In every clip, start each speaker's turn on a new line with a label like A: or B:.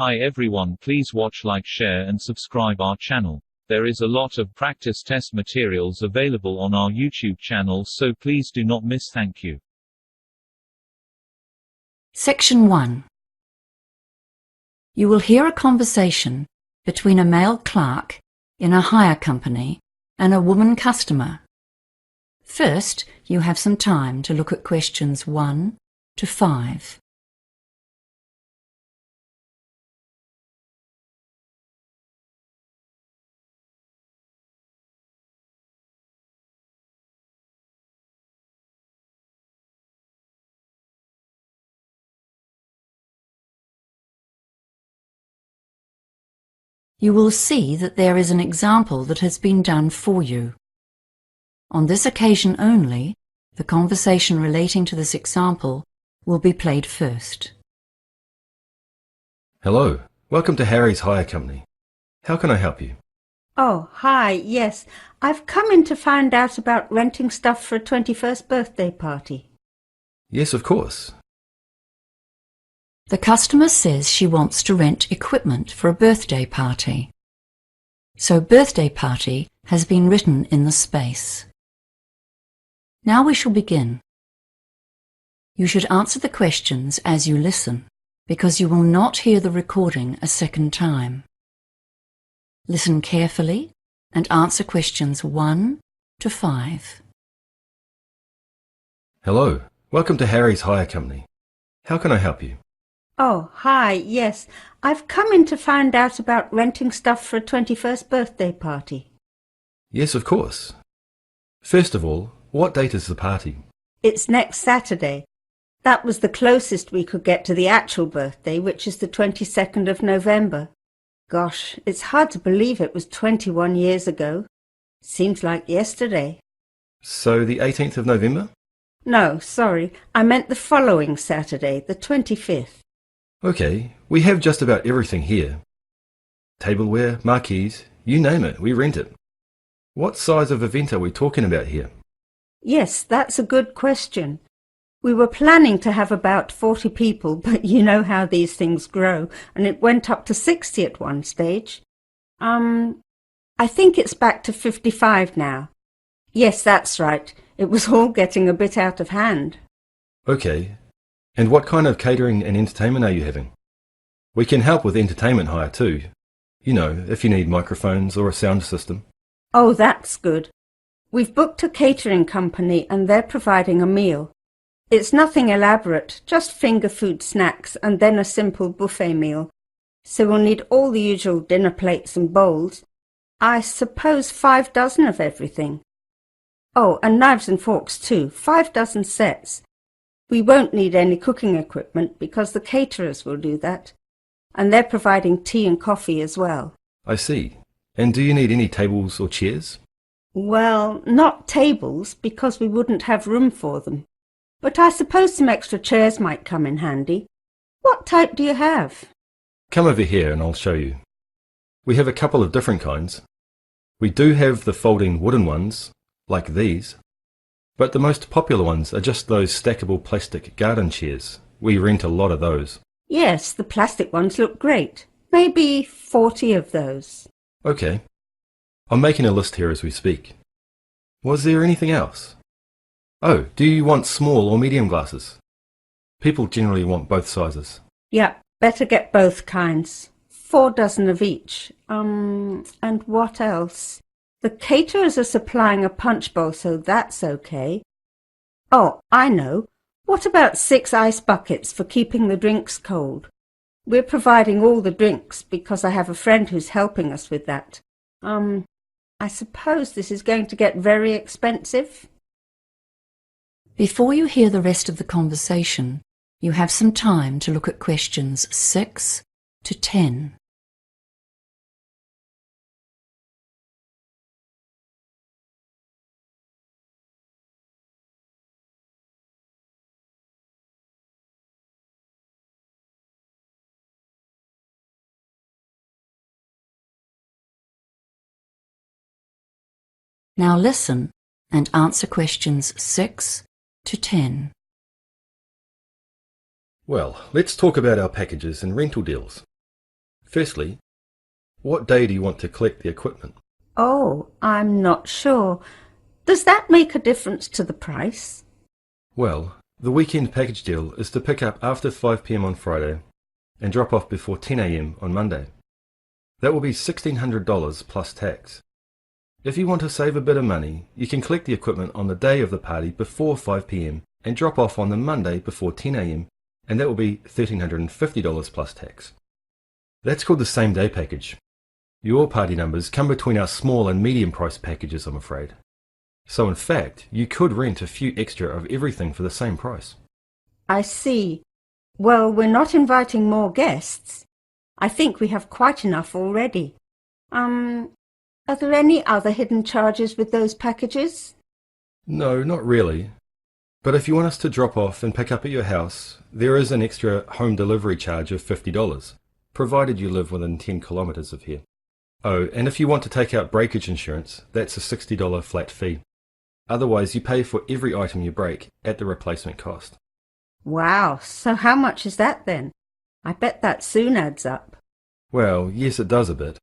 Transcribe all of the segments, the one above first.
A: Hi everyone, please watch, like, share and subscribe our channel. There is a lot of practice test materials available on our YouTube channel, so please do not miss. Thank you.
B: Section 1. You will hear a conversation between a male clerk in a hire company and a woman customer. First, you have some time to look at questions 1 to 5. You will see that there is an example that has been done for you. On this occasion only, the conversation relating to this example will be played first.
C: Hello, welcome to Harry's Hire Company. How can I help you?
D: Oh, hi, yes. I've come in to find out about renting stuff for a 21st birthday party.
C: Yes, of course.
B: The customer says she wants to rent equipment for a birthday party. So birthday party has been written in the space. Now we shall begin. You should answer the questions as you listen, because you will not hear the recording a second time. Listen carefully and answer questions 1 to 5.
C: Hello, welcome to Harry's Hire Company. How can I help you?
D: Oh, hi, yes. I've come in to find out about renting stuff for a 21st birthday party.
C: Yes, of course. First of all, what date is the party?
D: It's next Saturday. That was the closest we could get to the actual birthday, which is the 22nd of November. Gosh, it's hard to believe it was 21 years ago. Seems like yesterday.
C: So the 18th of November?
D: No, sorry, I meant the following Saturday, the 25th.
C: Okay, we have just about everything here. Tableware, marquees, you name it, we rent it. What size of event are we talking about here?
D: Yes, that's a good question. We were planning to have about 40 people, but you know how these things grow, and it went up to 60 at one stage. I think it's back to 55 now. Yes, that's right. It was all getting a bit out of hand.
C: Okay, and what kind of catering and entertainment are you having? We can help with entertainment hire too. You know, if you need microphones or a sound system.
D: Oh, that's good. We've booked a catering company and they're providing a meal. It's nothing elaborate, just finger food snacks and then a simple buffet meal. So we'll need all the usual dinner plates and bowls. I suppose 5 dozen of everything. Oh, and knives and forks too, 5 dozen sets. We won't need any cooking equipment because the caterers will do that. And they're providing tea and coffee as well.
C: I see. And do you need any tables or chairs?
D: Well, not tables because we wouldn't have room for them. But I suppose some extra chairs might come in handy. What type do you have?
C: Come over here and I'll show you. We have a couple of different kinds. We do have the folding wooden ones, like these. But the most popular ones are just those stackable plastic garden chairs. We rent a lot of those.
D: Yes, the plastic ones look great. Maybe 40 of those.
C: Okay. I'm making a list here as we speak. Was there anything else? Oh, do you want small or medium glasses? People generally want both sizes.
D: Yeah, better get both kinds. 4 dozen of each. And what else? The caterers are supplying a punch bowl, so that's okay. Oh, I know. What about 6 ice buckets for keeping the drinks cold? We're providing all the drinks because I have a friend who's helping us with that. I suppose this is going to get very expensive.
B: Before you hear the rest of the conversation, you have some time to look at questions 6 to 10. Now listen and answer questions 6 to 10.
C: Well, let's talk about our packages and rental deals. Firstly, what day do you want to collect the equipment?
D: Oh, I'm not sure. Does that make a difference to the price?
C: Well, the weekend package deal is to pick up after 5 p.m. on Friday and drop off before 10 a.m. on Monday. That will be $1,600 plus tax. If you want to save a bit of money, you can collect the equipment on the day of the party before 5 p.m. and drop off on the Monday before 10 a.m. and that will be $1,350 plus tax. That's called the same day package. Your party numbers come between our small and medium price packages, I'm afraid. So in fact, you could rent a few extra of everything for the same price.
D: I see. Well, we're not inviting more guests. I think we have quite enough already. Are there any other hidden charges with those packages?
C: No, not really. But if you want us to drop off and pick up at your house, there is an extra home delivery charge of $50, provided you live within 10 kilometres of here. Oh, and if you want to take out breakage insurance, that's a $60 flat fee. Otherwise, you pay for every item you break at the replacement cost.
D: Wow, so how much is that then? I bet that soon adds up.
C: Well, yes, it does a bit.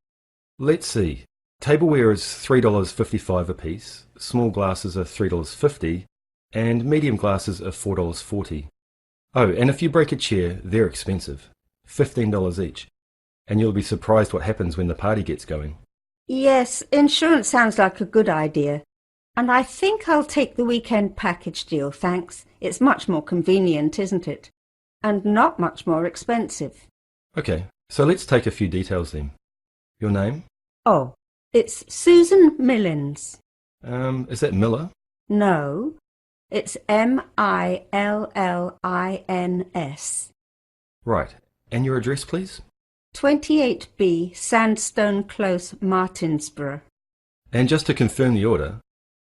C: Let's see. Tableware is $3.55 a piece, small glasses are $3.50, and medium glasses are $4.40. Oh, and if you break a chair, they're expensive, $15 each, and you'll be surprised what happens when the party gets going.
D: Yes, insurance sounds like a good idea. And I think I'll take the weekend package deal, thanks. It's much more convenient, isn't it? And not much more expensive.
C: Okay, so let's take a few details then. Your name?
D: Oh, it's Susan Millins.
C: Is that Miller?
D: No, it's Millins.
C: Right, and your address please?
D: 28B Sandstone Close, Martinsborough.
C: And just to confirm the order,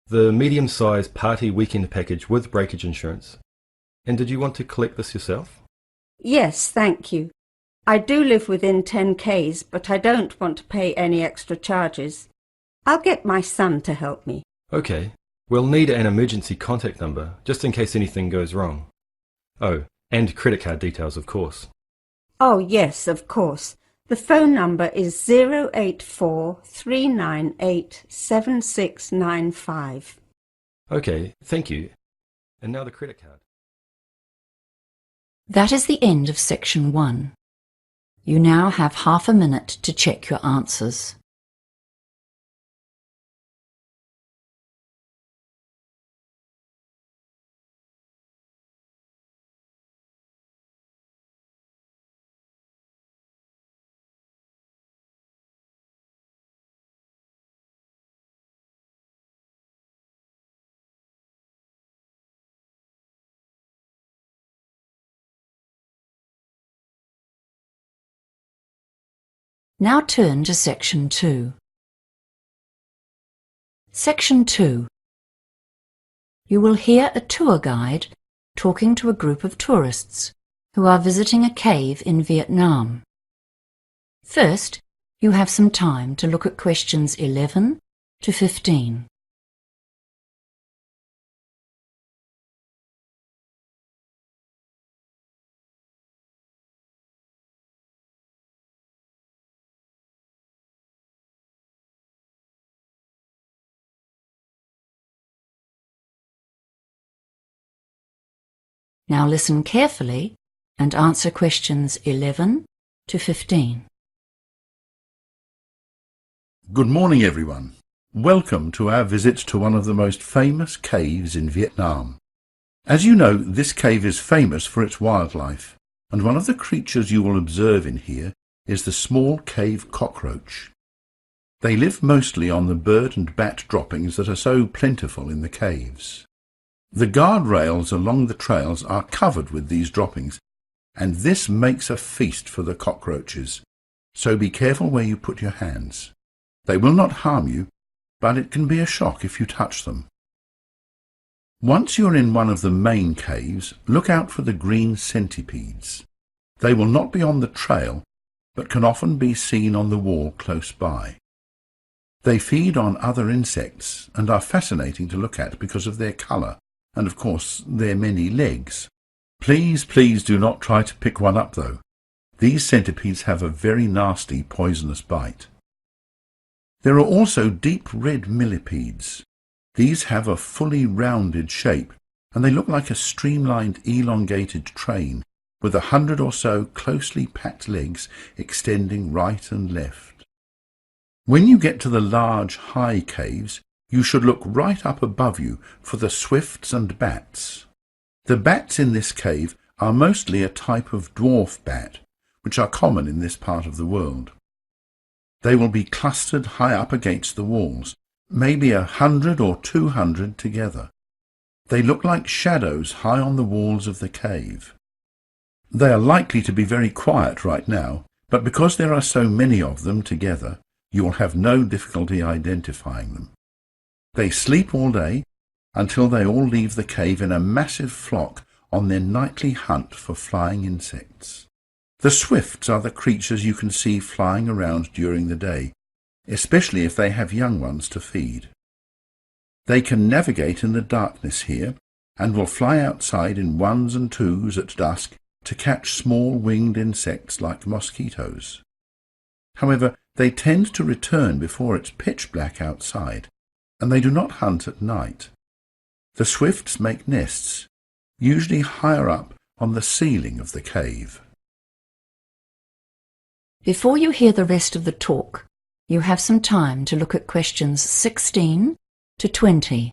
C: the medium-sized party weekend package with breakage insurance. And did you want to collect this yourself?
D: Yes, thank you. I do live within 10 k's, but I don't want to pay any extra charges. I'll get my son to help me.
C: Okay, we'll need an emergency contact number, just in case anything goes wrong. Oh, and credit card details, of course.
D: Oh, yes, of course. The phone number is 084-398-7695.
C: Okay, thank you. And now the credit card.
B: That is the end of section 1. You now have half a minute to check your answers. Now turn to section 2. Section 2. You will hear a tour guide talking to a group of tourists who are visiting a cave in Vietnam. First, you have some time to look at questions 11 to 15. Now listen carefully and answer questions 11 to 15.
E: Good morning, everyone. Welcome to our visit to one of the most famous caves in Vietnam. As you know, this cave is famous for its wildlife, and one of the creatures you will observe in here is the small cave cockroach. They live mostly on the bird and bat droppings that are so plentiful in the caves. The guardrails along the trails are covered with these droppings, and this makes a feast for the cockroaches, so be careful where you put your hands. They will not harm you, but it can be a shock if you touch them. Once you're in one of the main caves, look out for the green centipedes. They will not be on the trail, but can often be seen on the wall close by. They feed on other insects and are fascinating to look at because of their colour and, of course, their many legs. Please do not try to pick one up, though. These centipedes have a very nasty poisonous bite. There are also deep red millipedes. These have a fully rounded shape, and they look like a streamlined elongated train with 100 or so closely packed legs extending right and left. When you get to the large high caves, you should look right up above you for the swifts and bats. The bats in this cave are mostly a type of dwarf bat, which are common in this part of the world. They will be clustered high up against the walls, maybe 100 or 200 together. They look like shadows high on the walls of the cave. They are likely to be very quiet right now, but because there are so many of them together, you will have no difficulty identifying them. They sleep all day until they all leave the cave in a massive flock on their nightly hunt for flying insects. The swifts are the creatures you can see flying around during the day, especially if they have young ones to feed. They can navigate in the darkness here and will fly outside in ones and twos at dusk to catch small winged insects like mosquitoes. However, they tend to return before it's pitch black outside, and they do not hunt at night. The swifts make nests, usually higher up on the ceiling of the cave.
B: Before you hear the rest of the talk, you have some time to look at questions 16 to 20.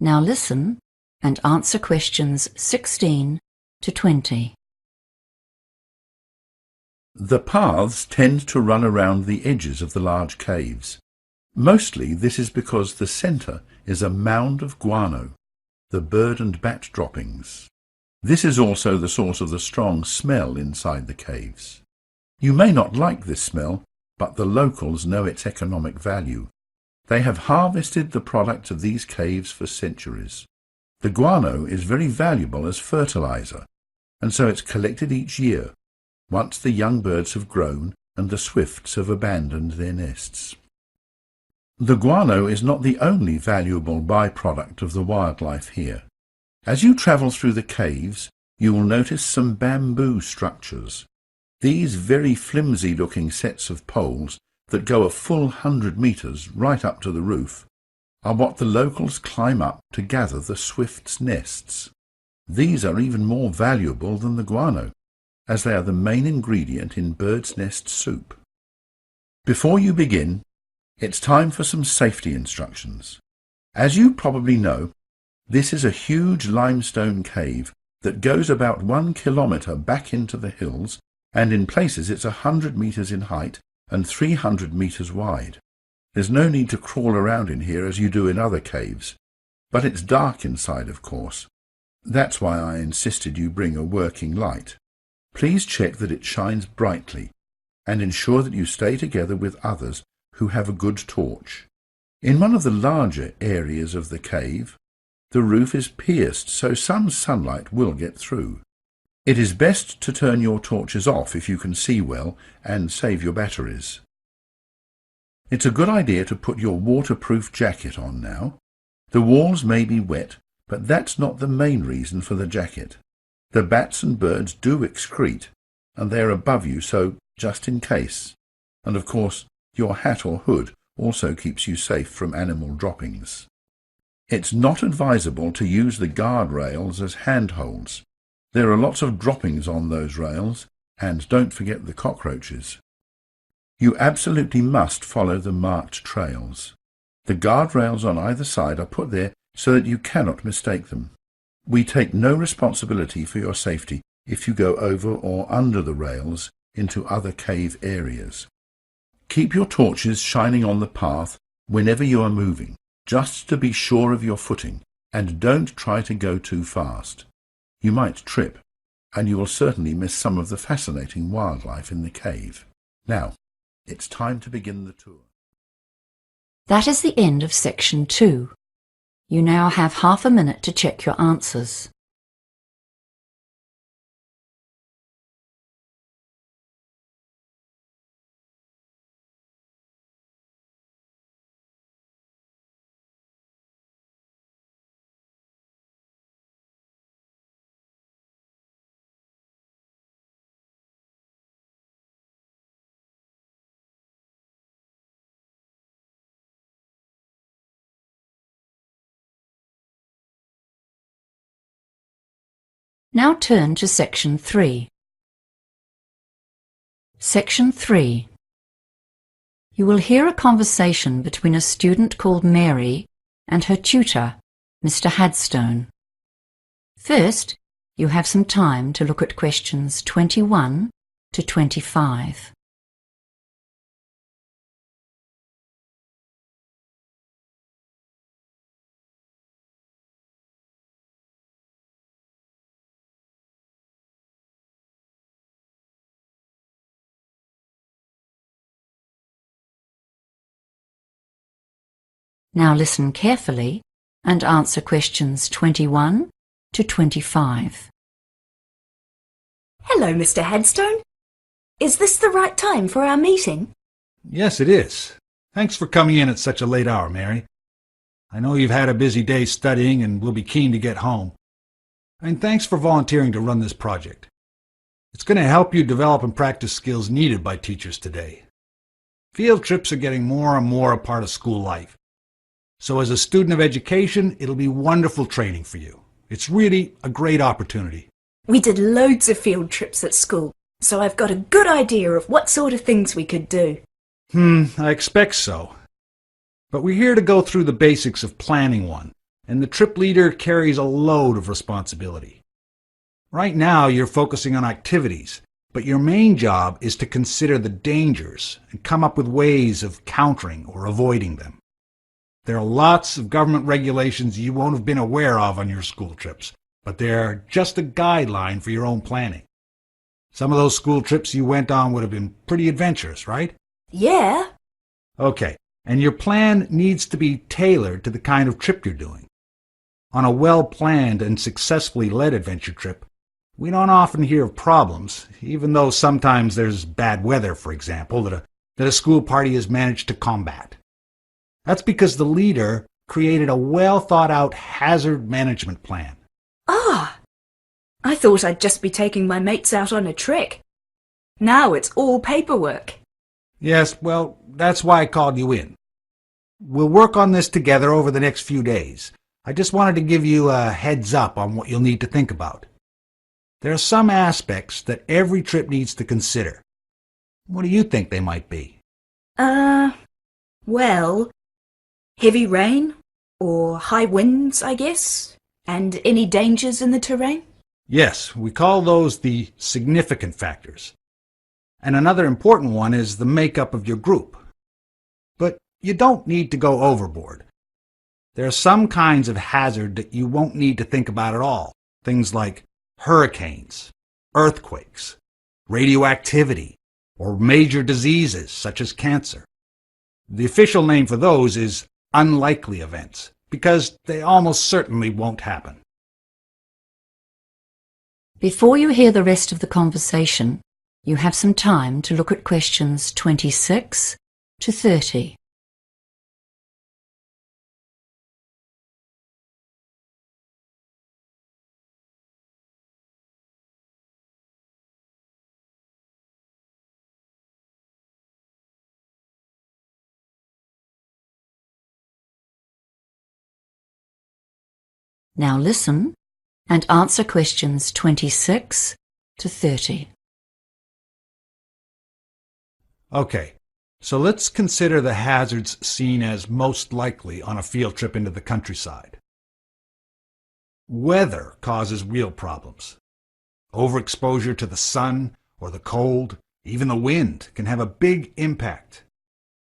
B: Now listen and answer questions 16 to 20.
E: The paths tend to run around the edges of the large caves. Mostly this is because the centre is a mound of guano, the bird and bat droppings. This is also the source of the strong smell inside the caves. You may not like this smell, but the locals know its economic value. They have harvested the products of these caves for centuries. The guano is very valuable as fertilizer, and so it's collected each year, once the young birds have grown and the swifts have abandoned their nests. The guano is not the only valuable byproduct of the wildlife here. As you travel through the caves, you will notice some bamboo structures. These very flimsy-looking sets of poles that go a full 100 meters right up to the roof are what the locals climb up to gather the swifts' nests. These are even more valuable than the guano, as they are the main ingredient in bird's nest soup. Before you begin, it's time for some safety instructions. As you probably know, this is a huge limestone cave that goes about 1 kilometer back into the hills, and in places it's 100 meters in height and 300 meters wide. There's no need to crawl around in here as you do in other caves, but it's dark inside, of course. That's why I insisted you bring a working light. Please check that it shines brightly and ensure that you stay together with others who have a good torch. In one of the larger areas of the cave, the roof is pierced so some sunlight will get through. It is best to turn your torches off if you can see well and save your batteries. It's a good idea to put your waterproof jacket on now. The walls may be wet, but that's not the main reason for the jacket. The bats and birds do excrete, and they're above you, so just in case. And of course, your hat or hood also keeps you safe from animal droppings. It's not advisable to use the guardrails as handholds. There are lots of droppings on those rails, and don't forget the cockroaches. You absolutely must follow the marked trails. The guardrails on either side are put there so that you cannot mistake them. We take no responsibility for your safety if you go over or under the rails into other cave areas. Keep your torches shining on the path whenever you are moving, just to be sure of your footing, and don't try to go too fast. You might trip, and you will certainly miss some of the fascinating wildlife in the cave. Now, it's time to begin the tour.
B: That is the end of section 2. You now have half a minute to check your answers. Now turn to Section 3. Section 3. You will hear a conversation between a student called Mary and her tutor, Mr. Hadstone. First, you have some time to look at questions 21 to 25. Now listen carefully and answer questions 21 to 25.
F: Hello, Mr. Hadstone. Is this the right time for our meeting?
G: Yes, it is. Thanks for coming in at such a late hour, Mary. I know you've had a busy day studying and will be keen to get home. And thanks for volunteering to run this project. It's going to help you develop and practice skills needed by teachers today. Field trips are getting more and more a part of school life. So as a student of education, it'll be wonderful training for you. It's really a great opportunity.
F: We did loads of field trips at school, so I've got a good idea of what sort of things we could do.
G: I expect so. But we're here to go through the basics of planning one, and the trip leader carries a load of responsibility. Right now, you're focusing on activities, but your main job is to consider the dangers and come up with ways of countering or avoiding them. There are lots of government regulations you won't have been aware of on your school trips, but they're just a guideline for your own planning. Some of those school trips you went on would have been pretty adventurous, right?
F: Yeah.
G: Okay, and your plan needs to be tailored to the kind of trip you're doing. On a well-planned and successfully led adventure trip, we don't often hear of problems, even though sometimes there's bad weather, for example, that a school party has managed to combat. That's because the leader created a well-thought-out hazard management plan.
F: Ah, I thought I'd just be taking my mates out on a trek. Now it's all paperwork.
G: Yes, well, that's why I called you in. We'll work on this together over the next few days. I just wanted to give you a heads up on what you'll need to think about. There are some aspects that every trip needs to consider. What do you think they might be?
F: Well, heavy rain or high winds, I guess, and any dangers in the terrain?
G: Yes, we call those the significant factors. And another important one is the makeup of your group. But you don't need to go overboard. There are some kinds of hazard that you won't need to think about at all. Things like hurricanes, earthquakes, radioactivity, or major diseases such as cancer. The official name for those is unlikely events, because they almost certainly won't happen.
B: Before you hear the rest of the conversation, you have some time to look at questions 26 to 30. Now listen and answer questions 26 to 30.
G: Okay, so let's consider the hazards seen as most likely on a field trip into the countryside. Weather causes real problems. Overexposure to the sun or the cold, even the wind, can have a big impact.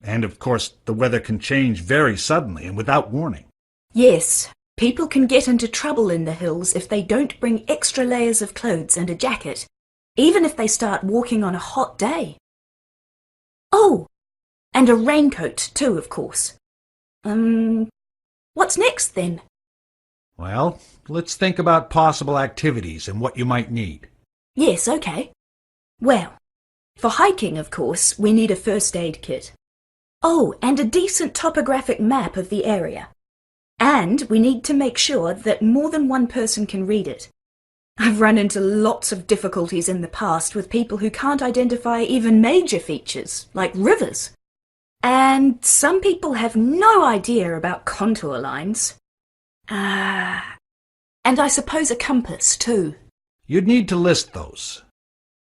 G: And of course, the weather can change very suddenly and without warning.
F: Yes, people can get into trouble in the hills if they don't bring extra layers of clothes and a jacket, even if they start walking on a hot day. Oh, and a raincoat too, of course. What's next then?
G: Well, let's think about possible activities and what you might need.
F: Yes, okay. Well, for hiking, of course, we need a first aid kit. Oh, and a decent topographic map of the area. And we need to make sure that more than one person can read it. I've run into lots of difficulties in the past with people who can't identify even major features, like rivers. And some people have no idea about contour lines. And I suppose a compass, too.
G: You'd need to list those.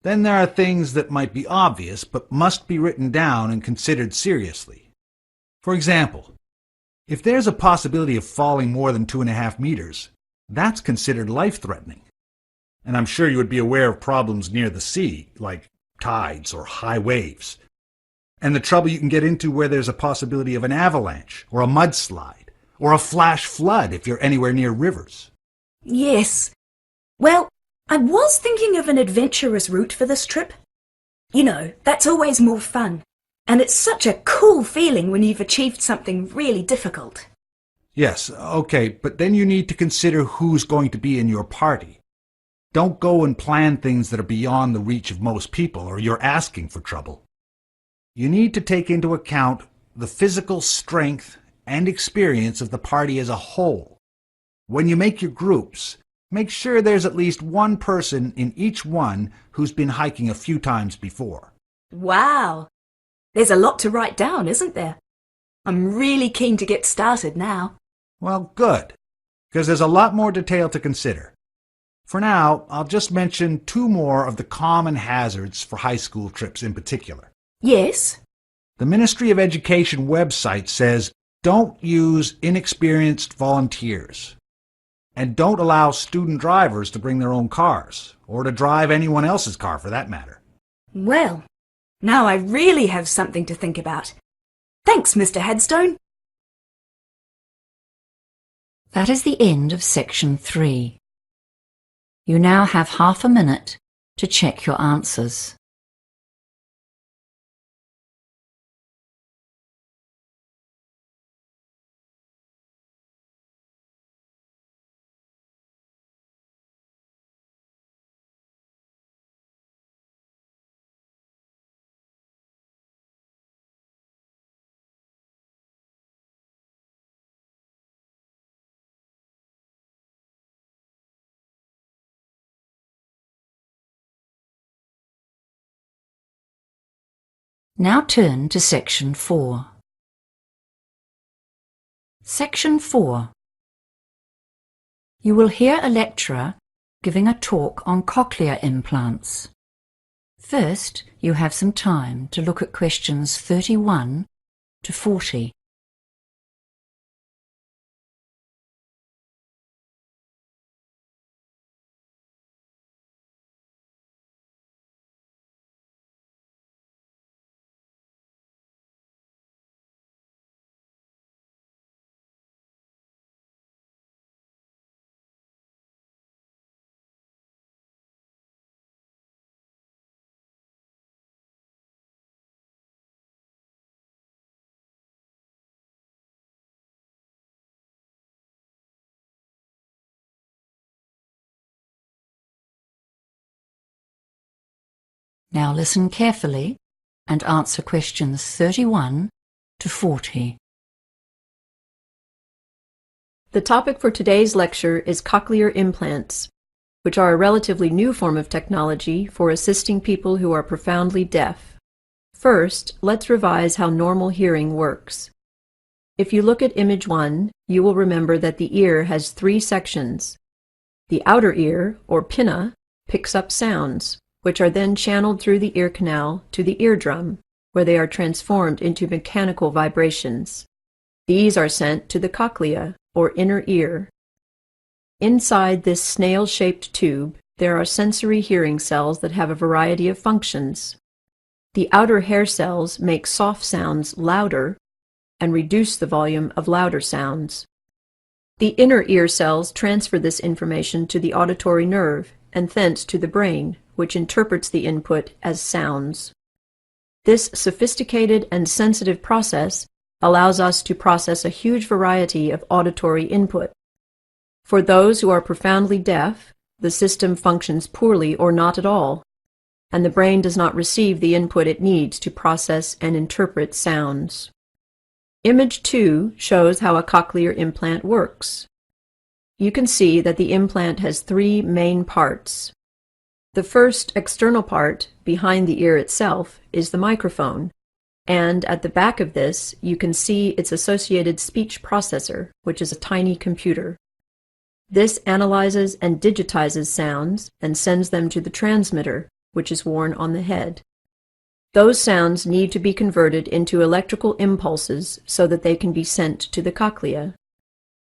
G: Then there are things that might be obvious but must be written down and considered seriously. For example, if there's a possibility of falling more than 2.5 meters, that's considered life-threatening. And I'm sure you would be aware of problems near the sea, like tides or high waves, and the trouble you can get into where there's a possibility of an avalanche or a mudslide or a flash flood if you're anywhere near rivers.
F: Yes. Well, I was thinking of an adventurous route for this trip. You know, that's always more fun. And it's such a cool feeling when you've achieved something really difficult.
G: Yes, okay, but then you need to consider who's going to be in your party. Don't go and plan things that are beyond the reach of most people, or you're asking for trouble. You need to take into account the physical strength and experience of the party as a whole. When you make your groups, make sure there's at least one person in each one who's been hiking a few times before.
F: Wow! There's a lot to write down, isn't there? I'm really keen to get started now.
G: Well, good, because there's a lot more detail to consider. For now, I'll just mention 2 more of the common hazards for high school trips in particular.
F: Yes?
G: The Ministry of Education website says don't use inexperienced volunteers. And don't allow student drivers to bring their own cars, or to drive anyone else's car for that matter.
F: Well, now I really have something to think about. Thanks, Mr. Headstone.
B: That is the end of section 3. You now have half a minute to check your answers. Now turn to section 4. Section 4. You will hear a lecturer giving a talk on cochlear implants. First, you have some time to look at questions 31 to 40. Now listen carefully and answer questions 31 to 40.
H: The topic for today's lecture is cochlear implants, which are a relatively new form of technology for assisting people who are profoundly deaf. First, let's revise how normal hearing works. If you look at image 1, you will remember that the ear has 3 sections. The outer ear, or pinna, picks up sounds, which are then channeled through the ear canal to the eardrum, where they are transformed into mechanical vibrations. These are sent to the cochlea, or inner ear. Inside this snail-shaped tube, there are sensory hearing cells that have a variety of functions. The outer hair cells make soft sounds louder and reduce the volume of louder sounds. The inner ear cells transfer this information to the auditory nerve and thence to the brain, which interprets the input as sounds. This sophisticated and sensitive process allows us to process a huge variety of auditory input. For those who are profoundly deaf, the system functions poorly or not at all, and the brain does not receive the input it needs to process and interpret sounds. Image 2 shows how a cochlear implant works. You can see that the implant has 3 main parts. The first external part, behind the ear itself, is the microphone, and at the back of this you can see its associated speech processor, which is a tiny computer. This analyzes and digitizes sounds and sends them to the transmitter, which is worn on the head. Those sounds need to be converted into electrical impulses so that they can be sent to the cochlea.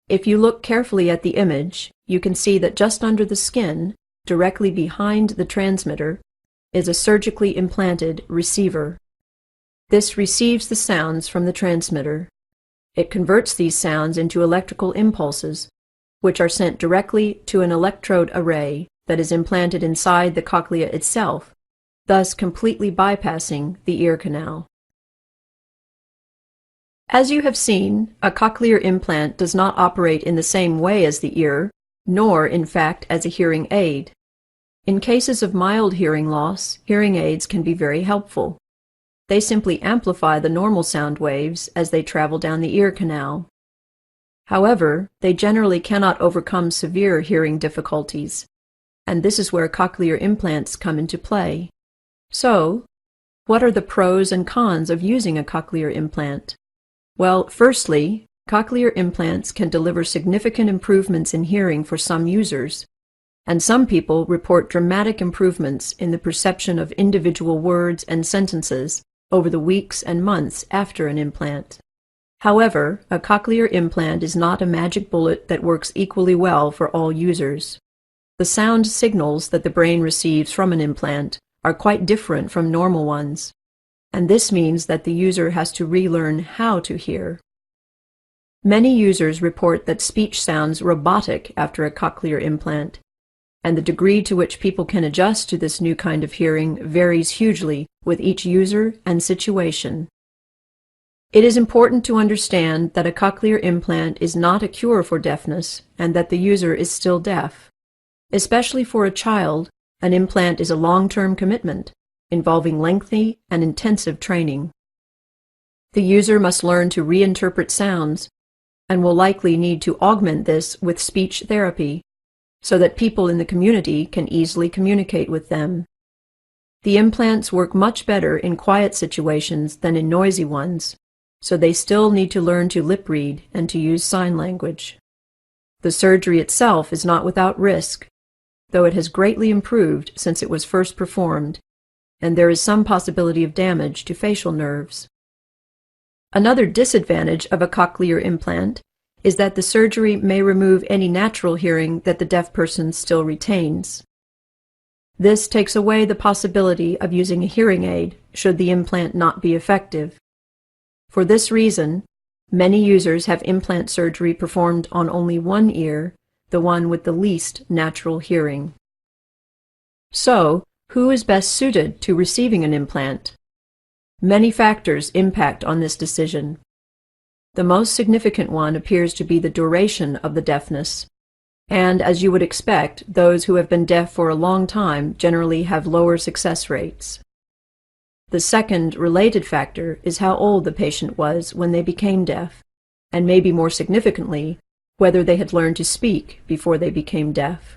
H: If you look carefully at the image, you can see that just under the skin, directly behind the transmitter, is a surgically implanted receiver. This receives the sounds from the transmitter. It converts these sounds into electrical impulses, which are sent directly to an electrode array that is implanted inside the cochlea itself, thus completely bypassing the ear canal. As you have seen, a cochlear implant does not operate in the same way as the ear, nor, in fact, as a hearing aid. In cases of mild hearing loss, hearing aids can be very helpful. They simply amplify the normal sound waves as they travel down the ear canal. However, they generally cannot overcome severe hearing difficulties, and this is where cochlear implants come into play. So, what are the pros and cons of using a cochlear implant? Well, firstly, cochlear implants can deliver significant improvements in hearing for some users, and some people report dramatic improvements in the perception of individual words and sentences over the weeks and months after an implant. However, a cochlear implant is not a magic bullet that works equally well for all users. The sound signals that the brain receives from an implant are quite different from normal ones, and this means that the user has to relearn how to hear. Many users report that speech sounds robotic after a cochlear implant, and the degree to which people can adjust to this new kind of hearing varies hugely with each user and situation. It is important to understand that a cochlear implant is not a cure for deafness and that the user is still deaf. Especially for a child, an implant is a long-term commitment, involving lengthy and intensive training. The user must learn to reinterpret sounds and will likely need to augment this with speech therapy so that people in the community can easily communicate with them. The implants work much better in quiet situations than in noisy ones, so they still need to learn to lip read and to use sign language. The surgery itself is not without risk, though it has greatly improved since it was first performed, and there is some possibility of damage to facial nerves. Another disadvantage of a cochlear implant is that the surgery may remove any natural hearing that the deaf person still retains. This takes away the possibility of using a hearing aid should the implant not be effective. For this reason, many users have implant surgery performed on only one ear, the one with the least natural hearing. So, who is best suited to receiving an implant? Many factors impact on this decision. The most significant one appears to be the duration of the deafness, and as you would expect, those who have been deaf for a long time generally have lower success rates. The second related factor is how old the patient was when they became deaf, and maybe more significantly, whether they had learned to speak before they became deaf.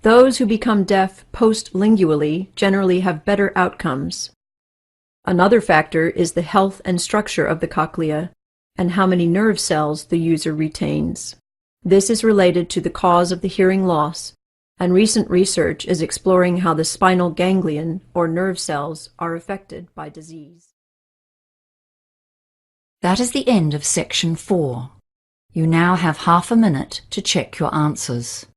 H: Those who become deaf postlingually generally have better outcomes. Another factor is the health and structure of the cochlea and how many nerve cells the user retains. This is related to the cause of the hearing loss, and recent research is exploring how the spinal ganglion, or nerve cells, are affected by disease.
B: That is the end of section 4. You now have half a minute to check your answers.